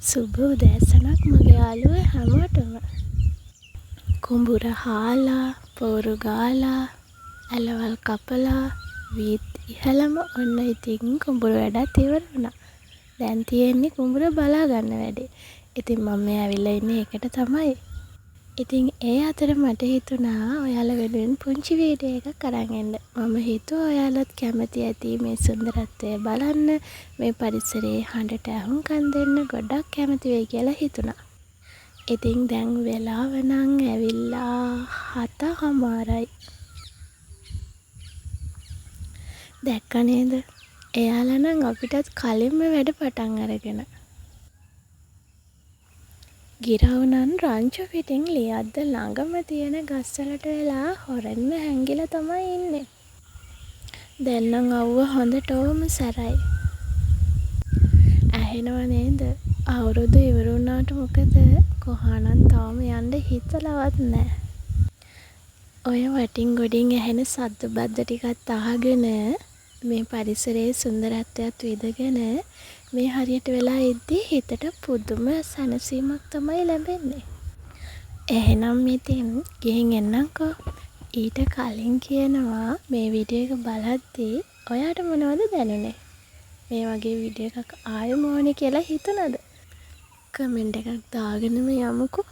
සුබ උදෑසනක් මගේ යාළුවෝ හැමෝටම. කුඹුර හාලා, පෝරු ගාලා, ඇලවල් කපලා, වීත් ඉහළම ඔන්න ඉතින් කුඹුර වැඩත් ඉවර වුණා. දැන් තියෙන්නේ කුඹුර බලා ගන්න වැඩේ. ඉතින් මම ඇවිල්ලා ඉන්නේ ඒකට තමයි. ඉතින් ඒ අතර මට හිතුණා ඔයාලා වෙනුවෙන් පුංචි වීඩියෝ එකක් අරන් එන්න. මම හිතුවා ඔයාලත් කැමති ඇති මේ සුන්දරත්වය බලන්න, මේ පරිසරයේ හඬට ඇහුම්කන් දෙන්න ගොඩක් කැමති වෙයි කියලා හිතුණා. ඉතින් දැන් වෙලාව නම් ඇවිල්ලා 7:00යි. දැක්ක නේද? එයාලා නම් අපිටත් කලින්ම වැඩ පටන් අරගෙන. ගිරවුනන් රංචු පිටින් ලියද්ද ළඟම තියෙන ගස්වලට වෙලා හොරෙන්ම හැංගිලා තමයි ඉන්නේ. දැන් නම් අවුව හොඳටම සැරයි. ඇහෙනව නේද? අවුරුදු ඉවර වුණාට මොකද කොහානම් තාම යන්න හිතලවත් නැහැ. ඔය වටින් ගොඩින් ඇහෙන සද්ද බද්ද ටිකත් අහගෙන මේ පරිසරයේ සුන්දරත්වයත් විඳගෙන මේ හරියට වෙලා ඉද්දි හිතට පුදුම සැනසීමක් තමයි ලැබෙන්නේ. එහෙනම් ඉතින් ගිහින් එන්නම්කෝ. ඊට කලින් කියනවා මේ වීඩියෝ එක බලද්දී ඔයාට මොනවද දැනුනේ? මේ වගේ වීඩියෝ එකක් ආයෙම ඕනේ කියලා හිතුණද? කමෙන්ට් එකක් දාගෙනම යමුකෝ.